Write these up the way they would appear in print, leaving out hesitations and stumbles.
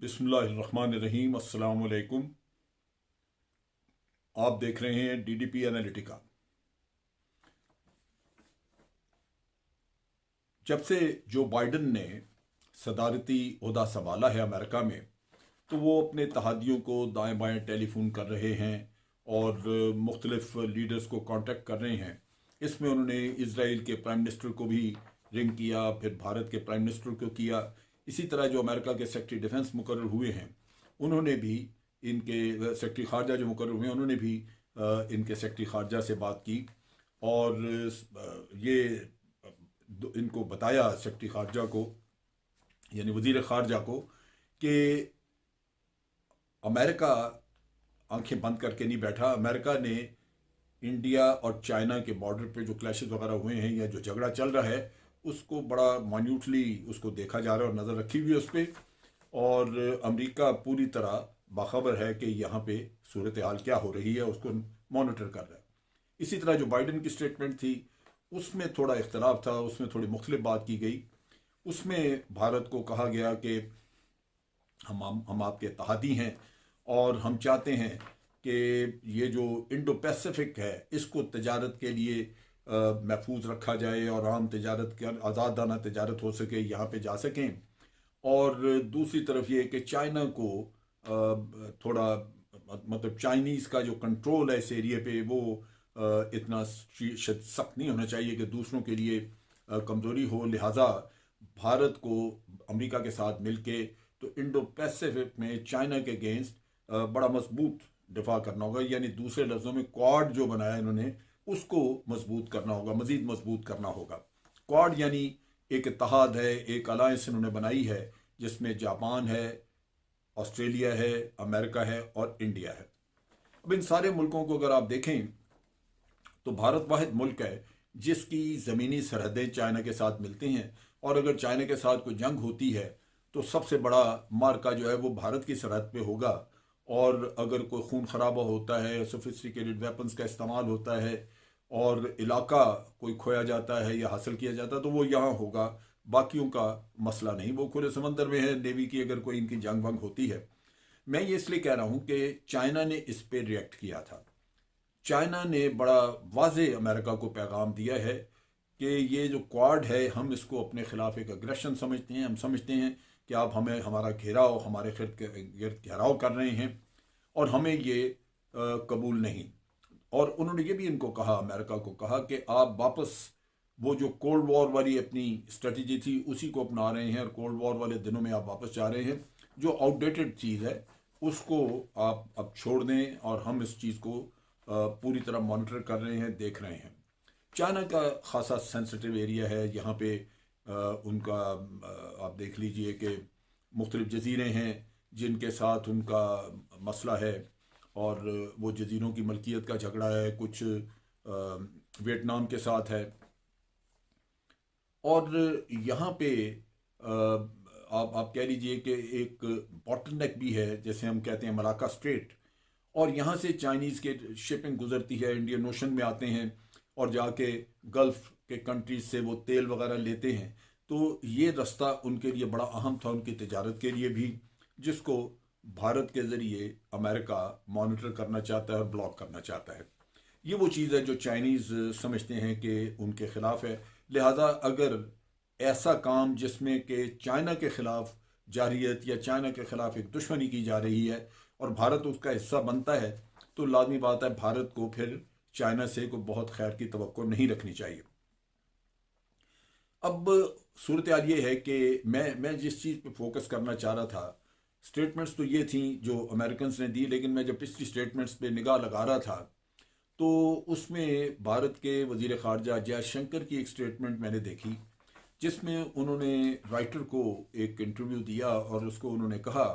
बिस्मिल्लाहिर्रहमानिर्रहीम। अस्सलाम वालेकुम। आप देख रहे हैं डीडीपी एनालिटिका। जब से जो बाइडन ने सदारती ओहदा संभाला है अमेरिका में, तो वो अपने इत्तेहादियों को दाएं बाएं टेलीफोन कर रहे हैं और मुख्तलिफ लीडर्स को कांटेक्ट कर रहे हैं। इसमें उन्होंने इजराइल के प्राइम मिनिस्टर को भी रिंग किया, फिर भारत के प्राइम मिनिस्टर को किया। इसी तरह जो अमेरिका के सेक्रेटरी डिफेंस मुकर्रर हुए हैं, उन्होंने भी इनके सेक्रेटरी खारजा जो मुकर्रर हुए हैं, उन्होंने भी इनके सेक्रेटरी खारजा से बात की और ये इनको बताया, सेक्रेटरी खारजा को यानी वजीर खारजा को, कि अमेरिका आंखें बंद करके नहीं बैठा। अमेरिका ने इंडिया और चाइना के बॉर्डर पे जो क्लैशेस वगैरह हुए हैं या जो झगड़ा चल रहा है, उसको बड़ा माइन्यूटली उसको देखा जा रहा है और नज़र रखी हुई है उस पर। और अमेरिका पूरी तरह बाखबर है कि यहाँ पे सूरत हाल क्या हो रही है, उसको मॉनिटर कर रहा है। इसी तरह जो बाइडन की स्टेटमेंट थी, उसमें थोड़ा इख्तलाफ था, उसमें थोड़ी मुख्तलिफ बात की गई। उसमें भारत को कहा गया कि हम आपके इत्तेहादी हैं और हम चाहते हैं कि ये जो इंडो पैसिफिक है, इसको तजारत के लिए महफूज रखा जाए और आम तजारत के आज़ादाना तजारत हो सके, यहाँ पे जा सकें। और दूसरी तरफ ये कि चाइना को थोड़ा मतलब चाइनीज़ का जो कंट्रोल है इस एरिया पे, वो इतना सख्त नहीं होना चाहिए कि दूसरों के लिए कमज़ोरी हो। लिहाजा भारत को अमेरिका के साथ मिलके तो इंडो पैसिफिक में चाइना के अगेंस्ट बड़ा मजबूत दिफा करना होगा। यानी दूसरे लफ्ज़ों में क्वाड जो बनाया इन्होंने, उसको मजबूत करना होगा, मज़ीद मजबूत करना होगा। क्वाड यानी एक इत्तेहाद है, एक अलायंस इन्होंने बनाई है जिसमें जापान है, ऑस्ट्रेलिया है, अमेरिका है और इंडिया है। अब इन सारे मुल्कों को अगर आप देखें तो भारत वाहिद मुल्क है जिसकी ज़मीनी सरहदें चाइना के साथ मिलती हैं। और अगर चाइना के साथ कोई जंग होती है तो सबसे बड़ा मार्का जो है वो भारत की सरहद पे होगा। और अगर कोई खून खराबा होता है, सोफिस्टिकेटेड वेपन्स का इस्तेमाल होता है और इलाका कोई खोया जाता है या हासिल किया जाता है, तो वो यहाँ होगा। बाकियों का मसला नहीं, वो खुले समंदर में है, नेवी की अगर कोई इनकी जंग वंग होती है। मैं ये इसलिए कह रहा हूँ कि चाइना ने इस पर रिएक्ट किया था। चाइना ने बड़ा वाज़े अमेरिका को पैगाम दिया है कि ये जो क्वाड है, हम इसको अपने खिलाफ एक अग्रेशन समझते हैं। हम समझते हैं कि आप हमें हमारा घेराव, हमारे गिर्द घेराव कर रहे हैं और हमें ये कबूल नहीं। और उन्होंने ये भी इनको कहा, अमेरिका को कहा कि आप वापस वो जो कोल्ड वॉर वाली अपनी स्ट्रेटजी थी उसी को अपना रहे हैं और कोल्ड वॉर वाले दिनों में आप वापस जा रहे हैं। जो आउटडेटेड चीज़ है उसको आप अब छोड़ दें और हम इस चीज़ को पूरी तरह मॉनिटर कर रहे हैं, देख रहे हैं। चाइना का खासा सेंसिटिव एरिया है यहाँ पे। उनका आप देख लीजिए कि मुख्तलिफ जजीरे हैं जिनके साथ उनका मसला है और वो जजीरों की मलकियत का झगड़ा है, कुछ वियतनाम के साथ है। और यहाँ पे आप कह लीजिए कि एक बॉटलनेक भी है, जैसे हम कहते हैं मलाका स्ट्रेट। और यहाँ से चाइनीज़ के शिपिंग गुजरती है, इंडियन ओशन में आते हैं और जाके गल्फ़ के कंट्रीज से वो तेल वगैरह लेते हैं। तो ये रास्ता उनके लिए बड़ा अहम था, उनकी तजारत के लिए भी, जिसको भारत के ज़रिए अमेरिका मॉनिटर करना चाहता है और ब्लॉक करना चाहता है। ये वो चीज़ है जो चाइनीज़ समझते हैं कि उनके ख़िलाफ़ है। लिहाजा अगर ऐसा काम जिसमें कि चाइना के ख़िलाफ़ जारियत या चाइना के ख़िलाफ़ एक दुश्मनी की जा रही है और भारत उसका हिस्सा बनता है, तो लाजमी बात है भारत को फिर चाइना से कोई बहुत खैर की तवक्को नहीं रखनी चाहिए। अब सूरत हाल ये है कि मैं जिस चीज़ पे फोकस करना चाह रहा था, स्टेटमेंट्स तो ये थी जो अमेरिकन ने दी, लेकिन मैं जब पिछली स्टेटमेंट्स पे निगाह लगा रहा था तो उसमें भारत के वजीर खारजा जयशंकर की एक स्टेटमेंट मैंने देखी जिसमें उन्होंने राइटर को एक इंटरव्यू दिया और उसको उन्होंने कहा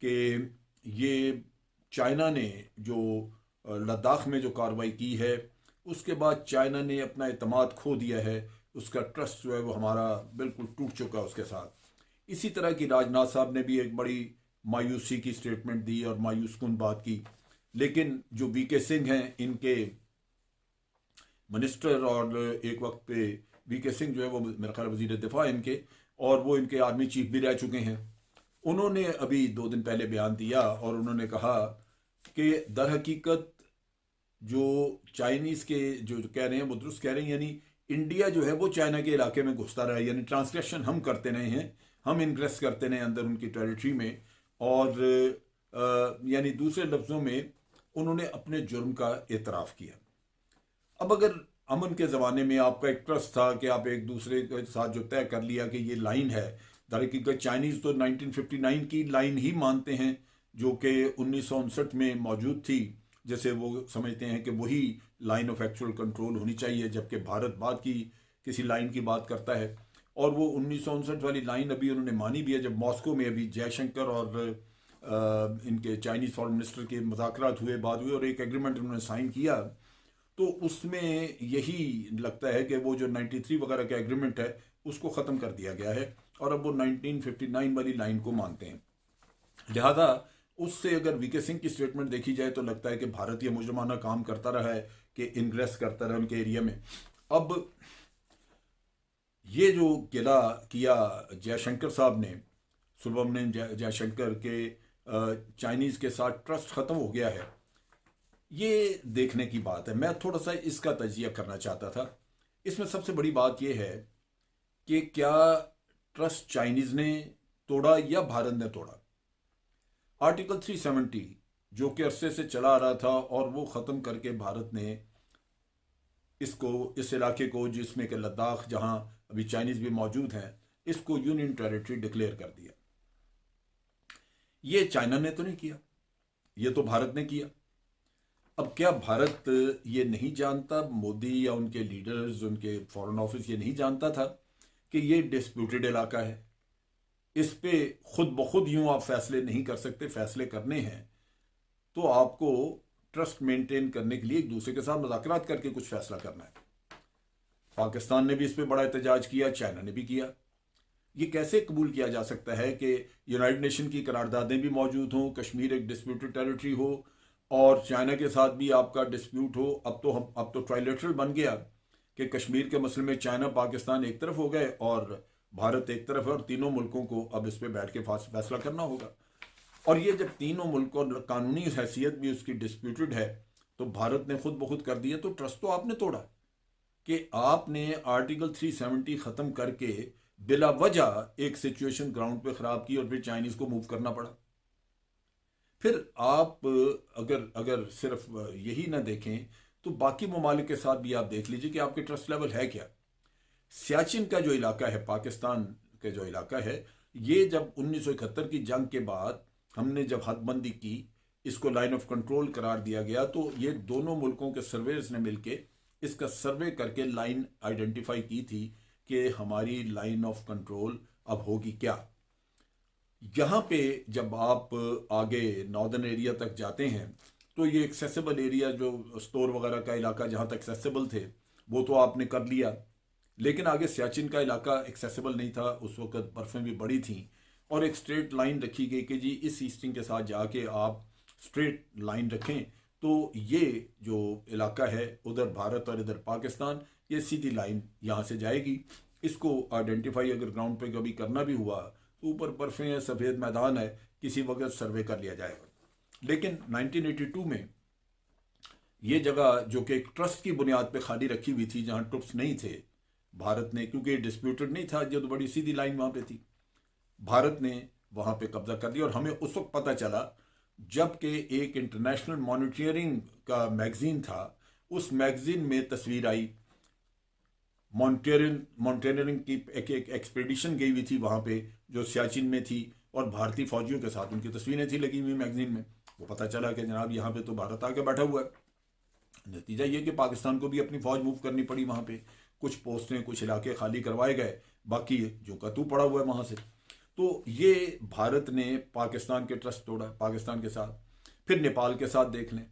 कि ये चाइना ने जो लद्दाख में जो कार्रवाई की है, उसके बाद चाइना ने अपना एतमाद खो दिया है, उसका ट्रस्ट जो है वो हमारा बिल्कुल टूट चुका है उसके साथ। इसी तरह की राजनाथ साहब ने भी एक बड़ी मायूसी की स्टेटमेंट दी और मायूस कुन बात की। लेकिन जो वीके सिंह हैं, इनके मिनिस्टर, और एक वक्त पे वीके सिंह जो है वो मेरा ख्याल वजीर दिफा इनके, और वो इनके आर्मी चीफ भी रह चुके हैं, उन्होंने अभी 2 दिन पहले बयान दिया और उन्होंने कहा कि दर हकीकत जो चाइनीज़ के जो कह रहे हैं वो दुरुस्त कह रहे हैं, यानी इंडिया जो है वो चाइना के इलाके में घुसता रहा है, यानी ट्रांसग्रेशन हम करते रहे हैं, हम इनग्रेस करते रहे अंदर उनकी टेरिटरी में। और यानी दूसरे लफ्ज़ों में उन्होंने अपने जुर्म का एतराफ़ किया। अब अगर अमन के ज़माने में आपका एक ट्रस्ट था कि आप एक दूसरे के साथ जो तय कर लिया कि ये लाइन है, दरअसल चाइनीज़ तो 1959 की लाइन ही मानते हैं जो कि 1959 में मौजूद थी, जैसे वो समझते हैं कि वही लाइन ऑफ एक्चुअल कंट्रोल होनी चाहिए, जबकि भारत बाद की किसी लाइन की बात करता है। और वो 1959 वाली लाइन अभी उन्होंने मानी भी है। जब मॉस्को में अभी जयशंकर और इनके चाइनीज़ फॉरेन मिनिस्टर के मुज़ाकरात हुए, बात हुई और एक एग्रीमेंट उन्होंने साइन किया, तो उसमें यही लगता है कि वो जो 93 वगैरह का एग्रीमेंट है उसको ख़त्म कर दिया गया है और अब वो 1959 वाली लाइन को मानते हैं। लिहाजा उससे अगर वीके सिंह की स्टेटमेंट देखी जाए तो लगता है कि भारत ये मुजरमाना काम करता रहा है कि इनग्रेस करता रहा उनके एरिया में। अब ये जो गिला किया जयशंकर साहब ने, सुब्रमण्यम जयशंकर के चाइनीज़ के साथ ट्रस्ट ख़त्म हो गया है, ये देखने की बात है। मैं थोड़ा सा इसका तजिया करना चाहता था। इसमें सबसे बड़ी बात यह है कि क्या ट्रस्ट चाइनीज़ ने तोड़ा या भारत ने तोड़ा। आर्टिकल 370 जो कि अरसे से चला आ रहा था और वो ख़त्म करके भारत ने इस इलाके को, जिसमें कि लद्दाख जहां अभी चाइनीज़ भी मौजूद हैं, इसको यूनियन टेरिटरी डिक्लेयर कर दिया। ये चाइना ने तो नहीं किया, ये तो भारत ने किया। अब क्या भारत ये नहीं जानता, मोदी या उनके लीडर्स, उनके फॉरेन ऑफिस ये नहीं जानता था कि ये डिस्प्यूटेड इलाका है, इस पे खुद ब खुद यूं आप फैसले नहीं कर सकते। फैसले करने हैं तो आपको ट्रस्ट मेंटेन करने के लिए एक दूसरे के साथ मुज़ाकरात करके कुछ फैसला करना है। पाकिस्तान ने भी इस पे बड़ा एहतजाज किया, चाइना ने भी किया। ये कैसे कबूल किया जा सकता है कि यूनाइटेड नेशन की करारदादें भी मौजूद हों, कश्मीर एक डिस्प्यूटेड टेरिटरी हो और चाइना के साथ भी आपका डिस्प्यूट हो। अब तो ट्राइलेटरल बन गया कि कश्मीर के मसले में चाइना पाकिस्तान एक तरफ हो गए और भारत एक तरफ है और तीनों मुल्कों को अब इस पे बैठ के फैसला करना होगा। और ये जब तीनों मुल्कों कानूनी हैसियत भी उसकी डिस्प्यूटेड है तो भारत ने खुद ब खुद कर दिया। तो ट्रस्ट तो आपने तोड़ा कि आपने आर्टिकल 370 ख़त्म करके बिला वजह एक सिचुएशन ग्राउंड पे ख़राब की और फिर चाइनीज़ को मूव करना पड़ा। फिर आप अगर सिर्फ यही ना देखें तो बाकी ममालिक के साथ भी आप देख लीजिए कि आपके ट्रस्ट लेवल है क्या। सियाचिन का जो इलाका है, पाकिस्तान का जो इलाका है, ये जब 1971 की जंग के बाद हमने जब हदबंदी की, इसको लाइन ऑफ कंट्रोल करार दिया गया, तो ये दोनों मुल्कों के सर्वेयर्स ने मिलके इसका सर्वे करके लाइन आइडेंटिफाई की थी कि हमारी लाइन ऑफ कंट्रोल अब होगी क्या। यहाँ पे जब आप आगे नॉर्दर्न एरिया तक जाते हैं तो ये एक्सेसिबल एरिया, जो स्टोर वगैरह का इलाका जहाँ तक एक्सेसिबल थे वो तो आपने कर लिया, लेकिन आगे सियाचिन का इलाका एक्सेसिबल नहीं था। उस वक्त बर्फ़ें भी बड़ी थीं और एक स्ट्रेट लाइन रखी गई कि जी इस ईस्टिंग के साथ जाके आप स्ट्रेट लाइन रखें तो ये जो इलाका है उधर भारत और इधर पाकिस्तान, ये सीधी लाइन यहाँ से जाएगी। इसको आइडेंटिफाई अगर ग्राउंड पे कभी करना भी हुआ तो ऊपर बर्फ़ें हैं, सफ़ेद मैदान है, किसी वक्त सर्वे कर लिया जाएगा। लेकिन 1982 में ये जगह जो कि एक ट्रस्ट की बुनियाद पे खाली रखी हुई थी, जहाँ ट्रुप्स नहीं थे, भारत ने, क्योंकि डिस्प्यूटेड नहीं था, जो तो बड़ी सीधी लाइन वहाँ पे थी, भारत ने वहाँ पे कब्जा कर लिया। और हमें उस वक्त पता चला जबकि एक इंटरनेशनल मॉनिटरिंग का मैगजीन था, उस मैगजीन में तस्वीर आई, मॉनिटरिंग की एक एक्सपीडिशन गई हुई थी वहाँ पे जो सियाचिन में थी और भारतीय फौजियों के साथ उनकी तस्वीरें थी लगी हुई मैगजीन में। वो पता चला कि जनाब यहाँ पे तो भारत आके बैठा हुआ है। नतीजा ये कि पाकिस्तान को भी अपनी फौज मूव करनी पड़ी वहाँ पे, कुछ पोस्टें, कुछ इलाके खाली करवाए गए, बाकी जो का तू पड़ा हुआ है वहाँ से। तो ये भारत ने पाकिस्तान के ट्रस्ट तोड़ा पाकिस्तान के साथ। फिर नेपाल के साथ देख लें,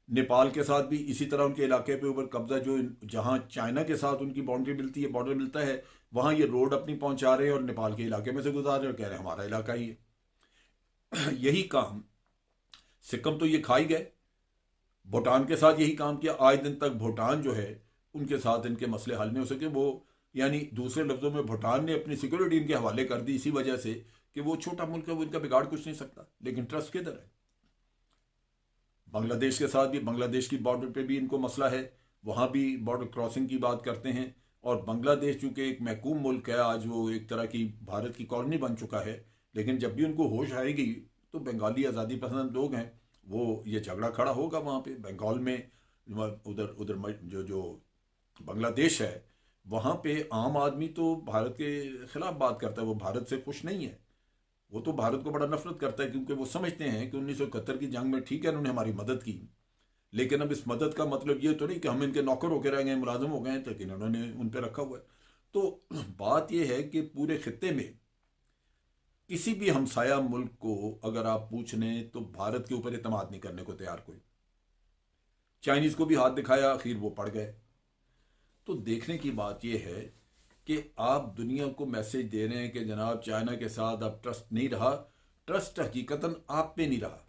नेपाल के साथ भी इसी तरह उनके इलाके पे ऊपर कब्जा, जो जहाँ चाइना के साथ उनकी बाउंड्री मिलती है, बॉर्डर मिलता है, वहाँ ये रोड अपनी पहुँचा रहे हैं और नेपाल के इलाके में से गुजार रहे हैं और कह रहे हैं हमारा इलाका ही है। यही काम सिक्किम तो ये खा ही गए, भूटान के साथ यही काम किया। आज दिन तक भूटान जो है उनके साथ इनके मसले हल नहीं हो सके। वो यानी दूसरे लफ्ज़ों में भूटान ने अपनी सिक्योरिटी इनके हवाले कर दी इसी वजह से कि वो छोटा मुल्क है, वो इनका बिगाड़ कुछ नहीं सकता, लेकिन ट्रस्ट किधर है? बांग्लादेश के साथ भी, बांग्लादेश की बॉर्डर पे भी इनको मसला है, वहाँ भी बॉर्डर क्रॉसिंग की बात करते हैं। और बांग्लादेश चूंकि एक महकूम मुल्क है, आज वो एक तरह की भारत की कॉलोनी बन चुका है, लेकिन जब भी उनको होश आएगी तो बंगाली आज़ादी पसंद लोग हैं, वो ये झगड़ा खड़ा होगा वहाँ पे बंगाल में। उधर उधर जो जो बांग्लादेश है, वहाँ पे आम आदमी तो भारत के खिलाफ बात करता है, वो भारत से खुश नहीं है, वो तो भारत को बड़ा नफरत करता है, क्योंकि वो समझते हैं कि 1971 की जंग में ठीक है उन्होंने हमारी मदद की, लेकिन अब इस मदद का मतलब ये तो नहीं कि हम इनके नौकर होकर रह गए, मुलाजिम हो गए, लेकिन उन्होंने उन पर रखा हुआ है। तो बात यह है कि पूरे खित्ते में किसी भी हमसाया मुल्क को अगर आप पूछ लें तो भारत के ऊपर एतमाद नहीं करने को तैयार कोई। चाइनीज को भी हाथ दिखाया, आखिर वो पड़ गए। तो देखने की बात यह है कि आप दुनिया को मैसेज दे रहे हैं कि जनाब चाइना के साथ अब ट्रस्ट नहीं रहा। ट्रस्ट हकीकतन आप पे नहीं रहा,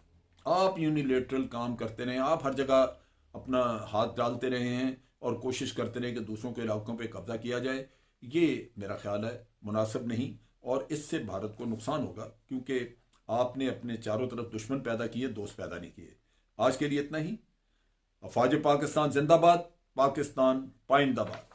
आप यूनिलेटरल काम करते रहे, आप हर जगह अपना हाथ डालते रहे हैं और कोशिश करते रहे कि दूसरों के इलाकों पे कब्जा किया जाए। ये मेरा ख्याल है मुनासिब नहीं, और इससे भारत को नुकसान होगा, क्योंकि आपने अपने चारों तरफ दुश्मन पैदा किए, दोस्त पैदा नहीं किए। आज के लिए इतना ही। अफवाज पाकिस्तान जिंदाबाद, पाकिस्तान पाइंदाबाद।